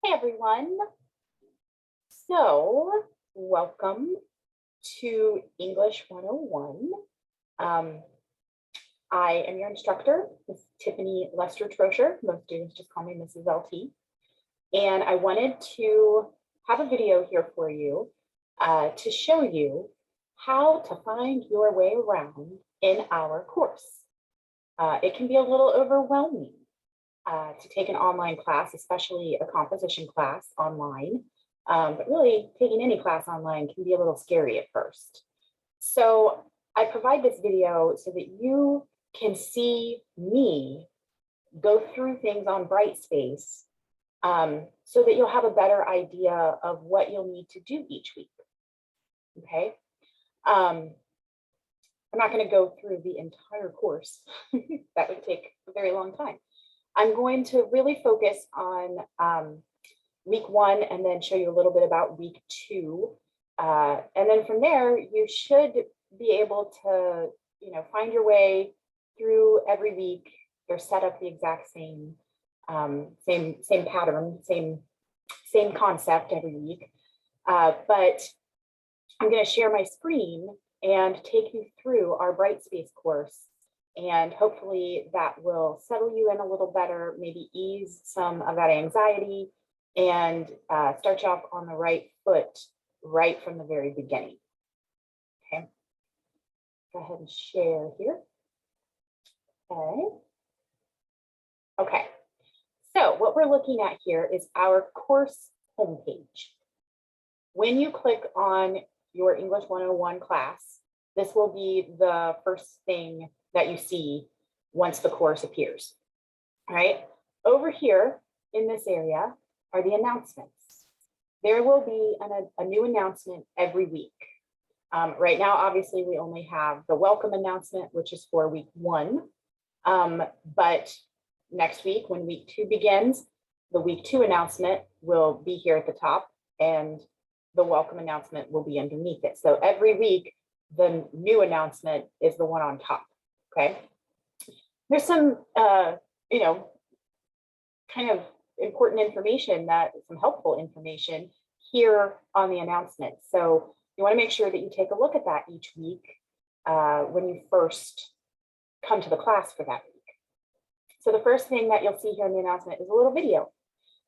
Hey everyone. So welcome to English 101. I am your instructor, Ms. Tiffany Lester-Trosher. Most students just call me Mrs. LT. And I wanted to have a video here for you to show you how to find your way around in our course. It can be a little overwhelming to take an online class, especially a composition class online. But really, taking any class online can be a little scary at first. So I provide this video so that you can see me go through things on Brightspace so that you'll have a better idea of what you'll need to do each week. Okay. I'm not going to go through the entire course. That would take a very long time. I'm going to really focus on week 1 and then show you a little bit about week 2. And then from there, you should be able to, find your way through every week. They're set up the exact same pattern, same concept every week. But I'm going to share my screen and take you through our Brightspace course. And hopefully that will settle you in a little better, maybe ease some of that anxiety and start you off on the right foot right from the very beginning. Okay, go ahead and share here. Okay, so what we're looking at here is our course homepage. When you click on your English 101 class, this will be the first thing that you see once the course appears. All right, over here in this area are the announcements. There will be a new announcement every week. Right now, obviously, we only have the welcome announcement, which is for week 1. But next week, when week 2 begins, the week 2 announcement will be here at the top and the welcome announcement will be underneath it. So every week, the new announcement is the one on top. Okay, there's some, kind of important information, some helpful information here on the announcement. So you want to make sure that you take a look at that each week when you first come to the class for that week. So the first thing that you'll see here in the announcement is a little video.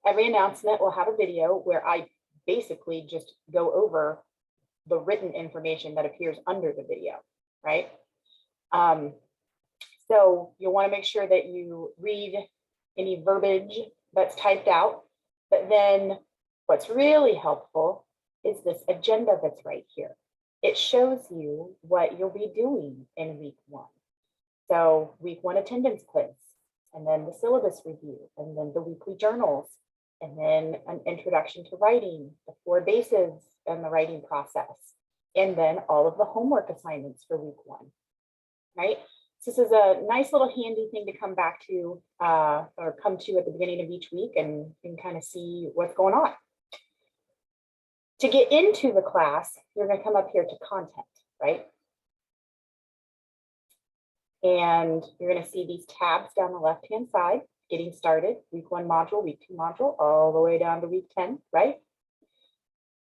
Every announcement will have a video where I basically just go over the written information that appears under the video, right? So you'll want to make sure that you read any verbiage that's typed out, but then what's really helpful is this agenda that's right here. It shows you what you'll be doing in week 1. So week 1 attendance quiz, and then the syllabus review, and then the weekly journals, and then an introduction to writing, the 4 bases and the writing process, and then all of the homework assignments for week 1, right? So this is a nice little handy thing to come back to or come to at the beginning of each week and kind of see what's going on. To get into the class, you're going to come up here to content, right? And you're going to see these tabs down the left-hand side, getting started, week 1 module, week 2 module, all the way down to week 10, right?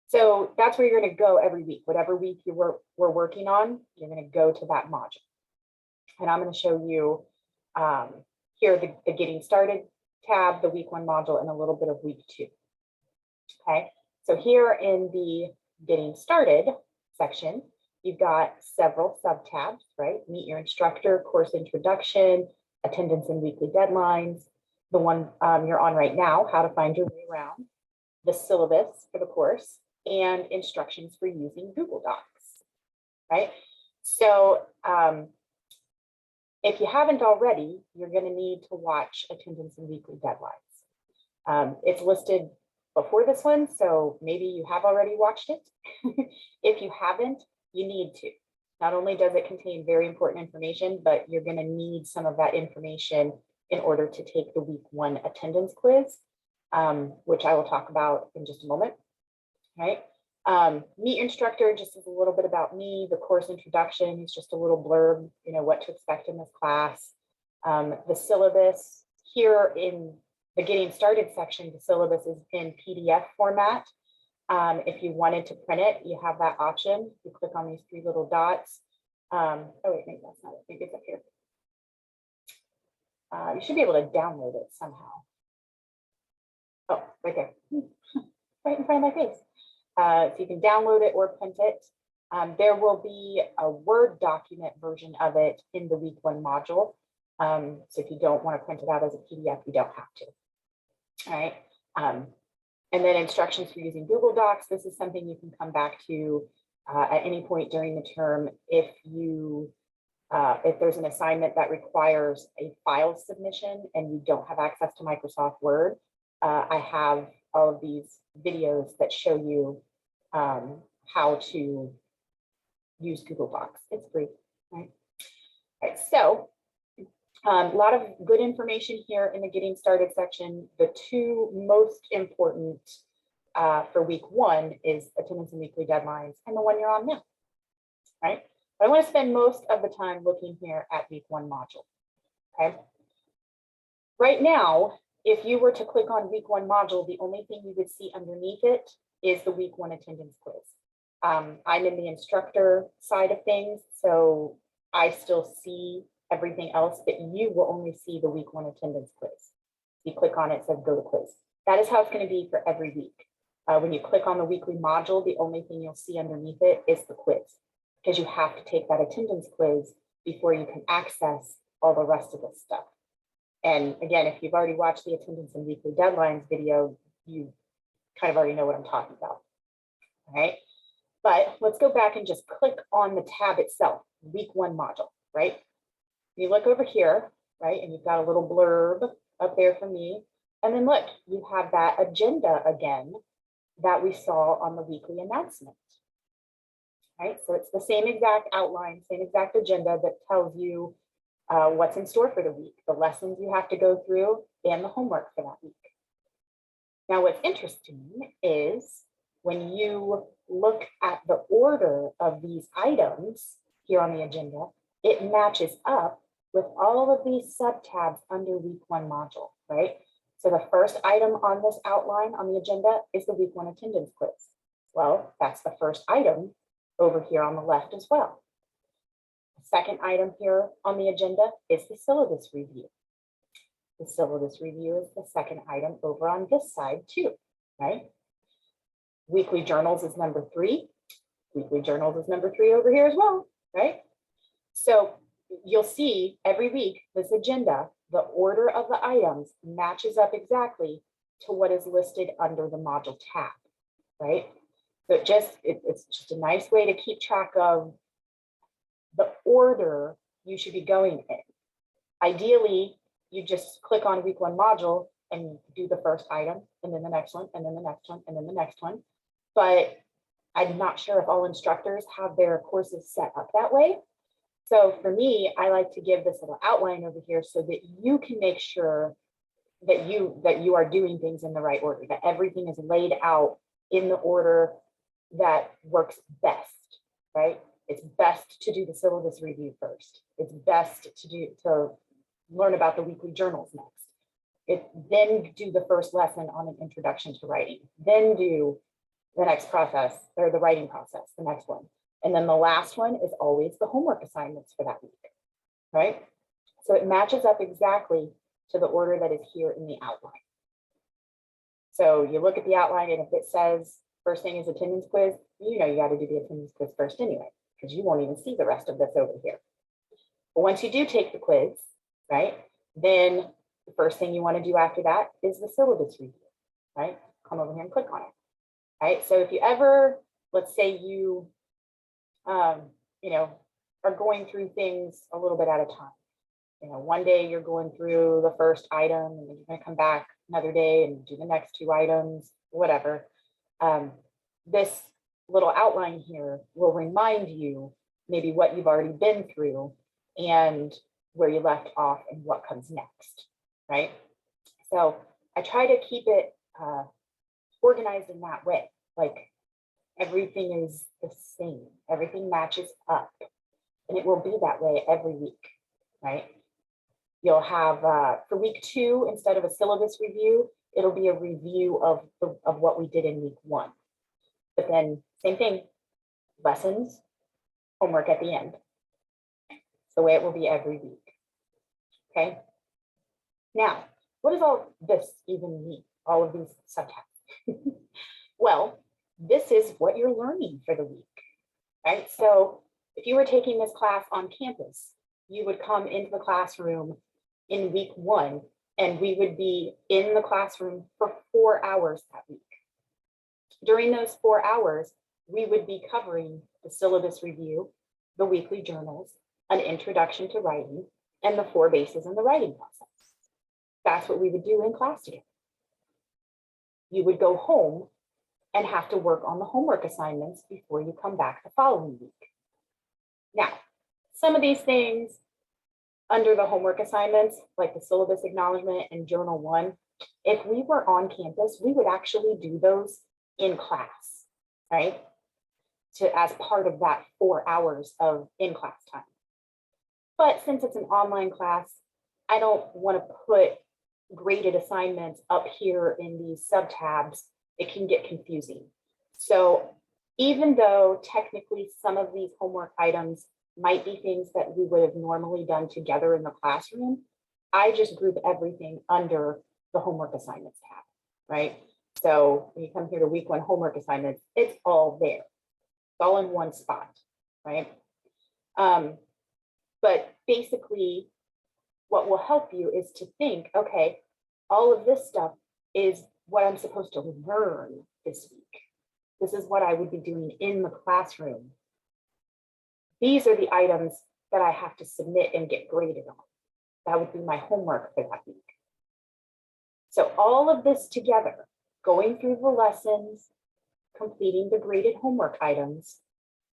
So that's where you're going to go every week. Whatever week we're working on, you're going to go to that module. And I'm going to show you here the getting started tab, the week 1 module, and a little bit of week 2. Okay, so here in the getting started section, you've got several sub tabs, right? Meet your instructor, course introduction, attendance and weekly deadlines, the one you're on right now, how to find your way around, the syllabus for the course, and instructions for using Google Docs, right? So if you haven't already, you're going to need to watch attendance and weekly deadlines. It's listed before this one, so maybe you have already watched it. If you haven't, you need to. Not only does it contain very important information, but you're going to need some of that information in order to take the week 1 attendance quiz, which I will talk about in just a moment, right? Meet your instructor just is a little bit about me. The course introduction is just a little blurb, what to expect in this class. The syllabus here in the getting started section, the syllabus is in PDF format. If you wanted to print it, you have that option. You click on these three little dots. Oh wait, maybe that's not it. Maybe it's up here. You should be able to download it somehow. Oh, right there, right in front of my face. So you can download it or print it. There will be a Word document version of it in the week 1 module. So if you don't want to print it out as a PDF, you don't have to. All right. And then instructions for using Google Docs. This is something you can come back to at any point during the term if there's an assignment that requires a file submission and you don't have access to Microsoft Word. I have all of these videos that show you how to use Google Docs. It's free, right? All right, so a lot of good information here in the getting started section. The two most important for week 1 is attendance and weekly deadlines, and the one you're on now, right? But I want to spend most of the time looking here at week 1 module, okay? Right now, if you were to click on week 1 module, the only thing you would see underneath it is the week 1 attendance quiz. I'm in the instructor side of things, so I still see everything else, but you will only see the week 1 attendance quiz. You click on it, it says go to quiz. That is how it's going to be for every week. When you click on the weekly module, the only thing you'll see underneath it is the quiz, because you have to take that attendance quiz before you can access all the rest of this stuff. And again, if you've already watched the attendance and weekly deadlines video, you kind of already know what I'm talking about. All right. But let's go back and just click on the tab itself, week 1 module, right? You look over here, right? And you've got a little blurb up there for me. And then look, you have that agenda again that we saw on the weekly announcement, right? So it's the same exact outline, same exact agenda that tells you what's in store for the week, the lessons you have to go through, and the homework for that week. Now, what's interesting is when you look at the order of these items here on the agenda, it matches up with all of these sub-tabs under week 1 module, right? So the first item on this outline on the agenda is the week 1 attendance quiz. Well, that's the first item over here on the left as well. The second item here on the agenda is the syllabus review. The syllabus review is the second item over on this side too, right? Weekly journals is number 3. Weekly journals is number 3 over here as well, right? So you'll see every week this agenda, the order of the items matches up exactly to what is listed under the module tab, right? So it's just a nice way to keep track of the order you should be going in. Ideally, you just click on week 1 module and do the first item, and then the next one, and then the next one, and then the next one. But I'm not sure if all instructors have their courses set up that way. So for me, I like to give this little outline over here so that you can make sure that you are doing things in the right order, that everything is laid out in the order that works best, right? It's best to do the syllabus review first. It's best to learn about the weekly journals next. Then do the first lesson on an introduction to writing. Then do the next process, or the writing process, the next one. And then the last one is always the homework assignments for that week, right? So it matches up exactly to the order that is here in the outline. So you look at the outline, and if it says first thing is attendance quiz, you know you got to do the attendance quiz first anyway, because you won't even see the rest of this over here. But once you do take the quiz, right, then the first thing you want to do after that is the syllabus review, right? Come over here and click on it, right? So if you ever, let's say you, are going through things a little bit at a time. One day you're going through the first item, and then you're going to come back another day and do the next 2 items, whatever. This little outline here will remind you maybe what you've already been through and where you left off and what comes next, right? So I try to keep it organized in that way. Like everything is the same, everything matches up, and it will be that way every week, right? You'll have, for week 2, instead of a syllabus review, it'll be a review of what we did in week 1. But then same thing, lessons, homework at the end. It's the way it will be every week. Okay. Now, what does all this even mean? All of these subtasks. Well, this is what you're learning for the week, right? So if you were taking this class on campus, you would come into the classroom in week 1, and we would be in the classroom for 4 hours that week. During those 4 hours, we would be covering the syllabus review, the weekly journals, an introduction to writing, and the 4 bases in the writing process. That's what we would do in class together. You would go home and have to work on the homework assignments before you come back the following week. Now, some of these things under the homework assignments, like the syllabus acknowledgement and journal 1, if we were on campus, we would actually do those in class, right? As part of that 4 hours of in-class time. But since it's an online class, I don't want to put graded assignments up here in these subtabs. It can get confusing. So even though technically some of these homework items might be things that we would have normally done together in the classroom, I just group everything under the homework assignments tab, right? So when you come here to week 1 homework assignments, it's all there. It's all in one spot, right? But basically, what will help you is to think, okay, all of this stuff is what I'm supposed to learn this week. This is what I would be doing in the classroom. These are the items that I have to submit and get graded on. That would be my homework for that week. So all of this together, going through the lessons, completing the graded homework items,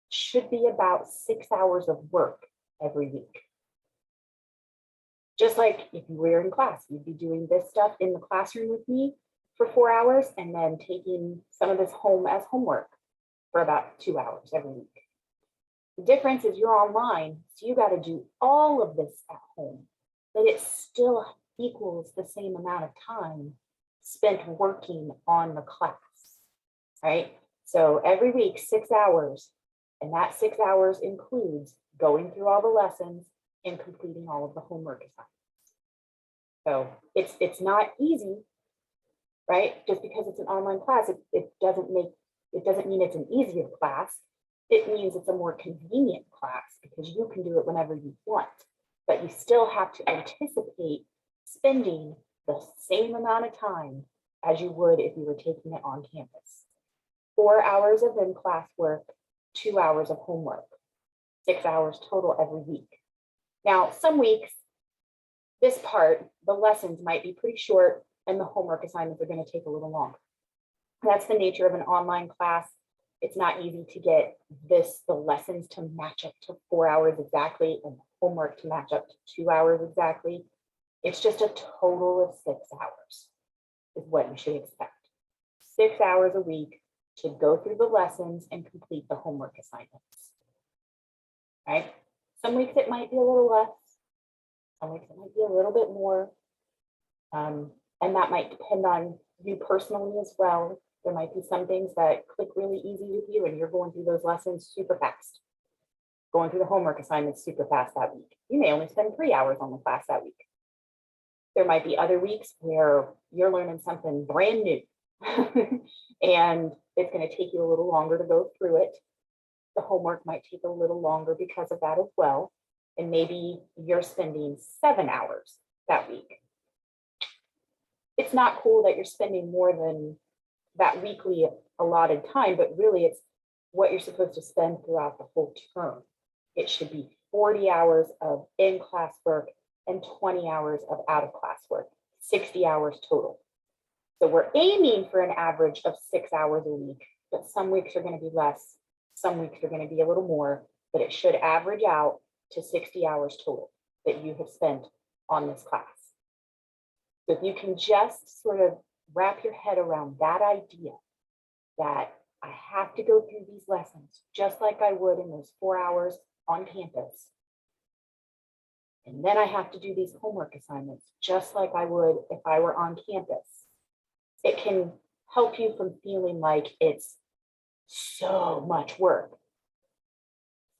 should be about 6 hours of work every week. Just like if you were in class, you'd be doing this stuff in the classroom with me for 4 hours and then taking some of this home as homework for about 2 hours every week. The difference is you're online, so you got to do all of this at home, but it still equals the same amount of time spent working on the class, right? So every week, 6 hours, and that 6 hours includes going through all the lessons and completing all of the homework assignments. So it's not easy, right? Just because it's an online class, it doesn't mean it's an easier class. It means it's a more convenient class because you can do it whenever you want, but you still have to anticipate spending the same amount of time as you would if you were taking it on campus. 4 hours of in-class work, 2 hours of homework, 6 hours total every week. Now, some weeks, this part, the lessons might be pretty short and the homework assignments are going to take a little longer. That's the nature of an online class. It's not easy to get the lessons to match up to 4 hours exactly and homework to match up to 2 hours exactly. It's just a total of 6 hours is what you should expect. 6 hours a week to go through the lessons and complete the homework assignments, right? Some weeks it might be a little less. Some weeks it might be a little bit more. And that might depend on you personally as well. There might be some things that click really easy with you and you're going through those lessons super fast. Going through the homework assignments super fast that week. You may only spend 3 hours on the class that week. There might be other weeks where you're learning something brand new and it's going to take you a little longer to go through it. The homework might take a little longer because of that as well. And maybe you're spending 7 hours that week. It's not cool that you're spending more than that weekly allotted time, but really it's what you're supposed to spend throughout the whole term. It should be 40 hours of in-class work and 20 hours of out-of-class work, 60 hours total. So we're aiming for an average of 6 hours a week, but some weeks are going to be less, some weeks are going to be a little more, but it should average out to 60 hours total that you have spent on this class. So if you can just sort of wrap your head around that idea that I have to go through these lessons just like I would in those 4 hours on campus, And then I have to do these homework assignments, just like I would if I were on campus. It can help you from feeling like it's so much work.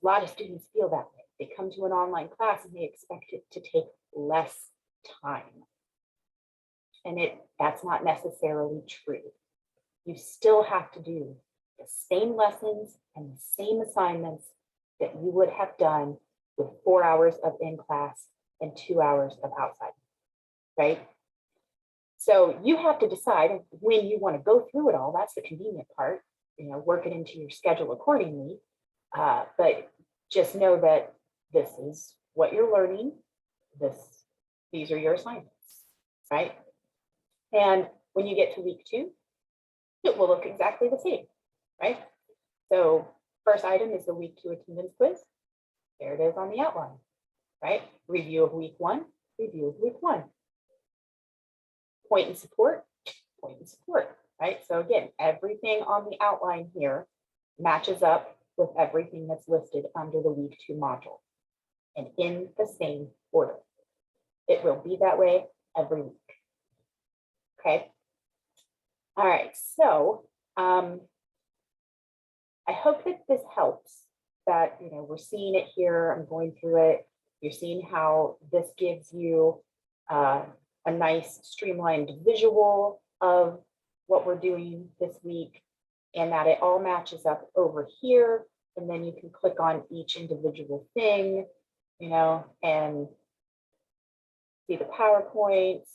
A lot of students feel that way. They come to an online class and they expect it to take less time. And that's not necessarily true. You still have to do the same lessons and the same assignments that you would have done with 4 hours of in-class and 2 hours of outside, right? So you have to decide when you want to go through it all. That's the convenient part, work it into your schedule accordingly. But just know that this is what you're learning. These are your assignments, right? And when you get to week 2, it will look exactly the same, right? So first item is the week 2 attendance quiz. There it is on the outline, right? Review of week 1, review of week 1. Point and support, right? So again, everything on the outline here matches up with everything that's listed under the week 2 module and in the same order. It will be that way every week. Okay. All right. So I hope that this helps, that, we're seeing it here. I'm going through it. You're seeing how this gives you a nice streamlined visual of what we're doing this week, and that it all matches up over here. And then you can click on each individual thing, and see the PowerPoints.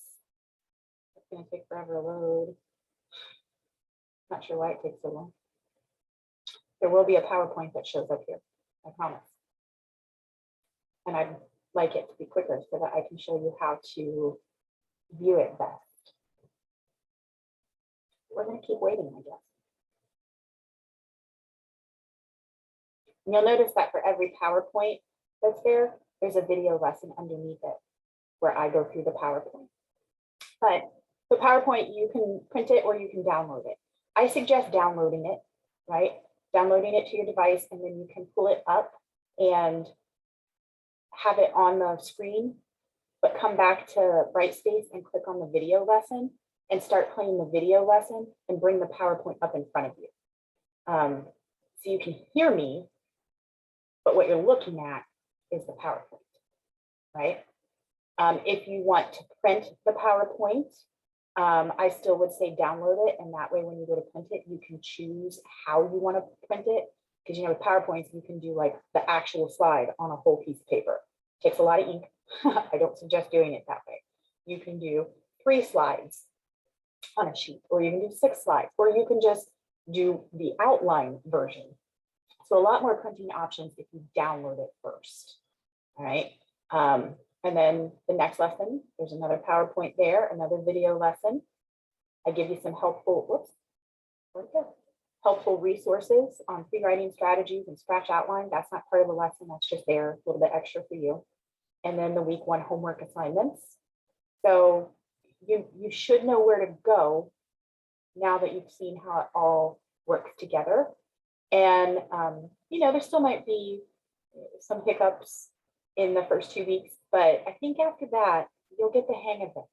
It's going to take forever to load. Not sure why it takes so long. There will be a PowerPoint that shows up here, I promise. And I'd like it to be quicker so that I can show you how to view it best. We're going to keep waiting, I guess. And you'll notice that for every PowerPoint that's there, there's a video lesson underneath it where I go through the PowerPoint. But the PowerPoint, you can print it or you can download it. I suggest downloading it, right? Downloading it to your device, and then you can pull it up and have it on the screen, but come back to Brightspace and click on the video lesson and start playing the video lesson and bring the PowerPoint up in front of you. So you can hear me, but what you're looking at is the PowerPoint, right? If you want to print the PowerPoint, I still would say download it, and that way when you go to print it, you can choose how you want to print it. Because with PowerPoints, you can do like the actual slide on a whole piece of paper. It takes a lot of ink. I don't suggest doing it that way. You can do 3 slides on a sheet, or you can do 6 slides, or you can just do the outline version. So a lot more printing options if you download it first. All right. And then the next lesson, there's another PowerPoint there, another video lesson. I give you some helpful, helpful resources on free writing strategies and scratch outline. That's not part of the lesson. That's just there, a little bit extra for you. And then the week 1 homework assignments. So you should know where to go now that you've seen how it all works together. And, there still might be some hiccups in the first 2 weeks, but I think after that, you'll get the hang of it.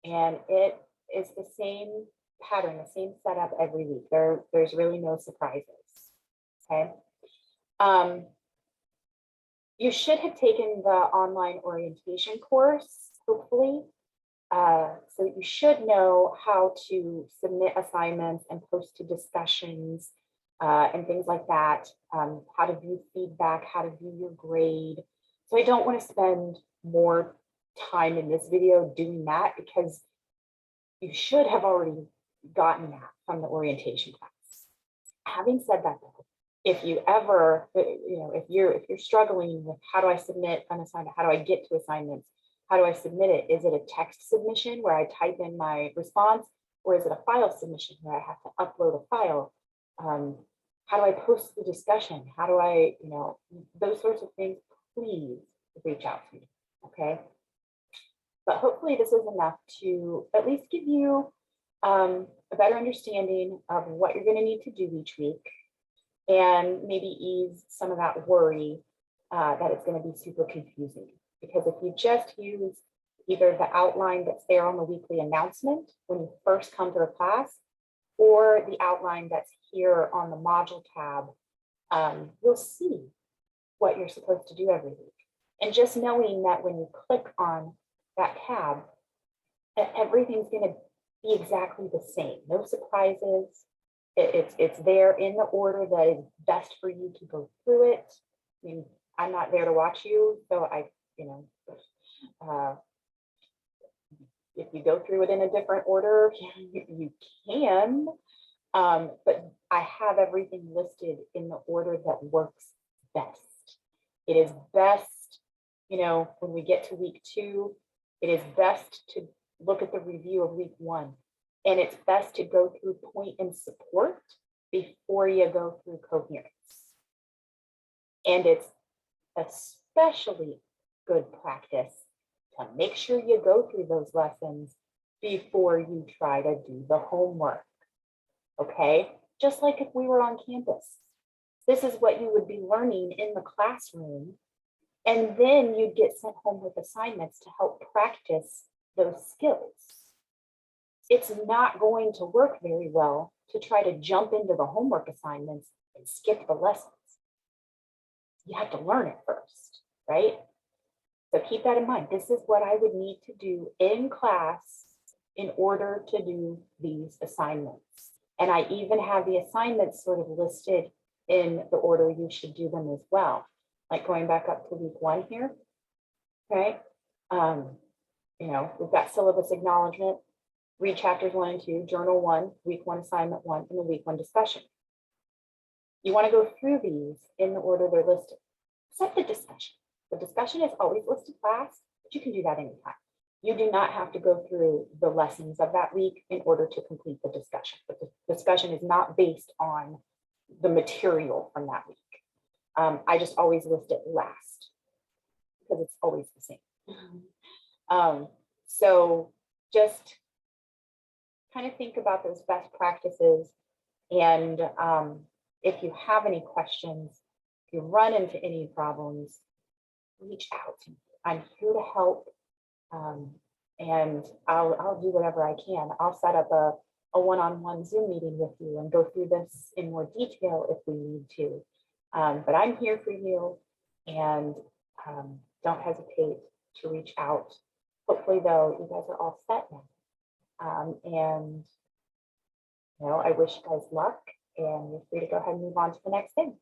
And it is the same pattern, the same setup every week. There's really no surprises, okay? You should have taken the online orientation course, hopefully. So you should know how to submit assignments and post to discussions and things like that, how to view feedback, how to view your grade. So I don't want to spend more time in this video doing that, because you should have already gotten that from the orientation class. Having said that, though, if you ever, if you're struggling with how do I submit an assignment, how do I get to assignments, how do I submit it? Is it a text submission where I type in my response, or is it a file submission where I have to upload a file? How do I post the discussion? How do I, those sorts of things, please reach out to me, okay? But hopefully this is enough to at least give you a better understanding of what you're gonna need to do each week, and maybe ease some of that worry that it's gonna be super confusing. Because if you just use either the outline that's there on the weekly announcement when you first come to the class, or the outline that's here on the module tab, you'll see what you're supposed to do every week. And just knowing that when you click on that tab, that everything's going to be exactly the same. No surprises. It's there in the order that is best for you to go through it. I mean, I'm not there to watch you, so if you go through it in a different order, you can, but I have everything listed in the order that works best. It is best, when we get to week 2, it is best to look at the review of week 1, and it's best to go through point and support before you go through coherence. And it's especially good practice to make sure you go through those lessons before you try to do the homework. Okay, just like if we were on campus, this is what you would be learning in the classroom, and then you'd get sent home with assignments to help practice those skills. It's not going to work very well to try to jump into the homework assignments and skip the lessons. You have to learn it first, right? So keep that in mind. This is what I would need to do in class in order to do these assignments. And I even have the assignments sort of listed in the order you should do them as well. Like going back up to week 1 here, okay? We've got syllabus acknowledgement, read chapters 1 and 2, journal 1, week 1 assignment 1, and the week 1 discussion. You want to go through these in the order they're listed, except the discussion. The discussion is always listed last, but you can do that anytime. You do not have to go through the lessons of that week in order to complete the discussion. But the discussion is not based on the material from that week. I just always list it last because it's always the same. So just kind of think about those best practices. And if you have any questions, if you run into any problems, reach out to me. I'm here to help. And I'll do whatever I can. I'll set up a one-on-one Zoom meeting with you and go through this in more detail if we need to. But I'm here for you, and don't hesitate to reach out. Hopefully, though, you guys are all set now. And I wish you guys luck, and you're free to go ahead and move on to the next thing.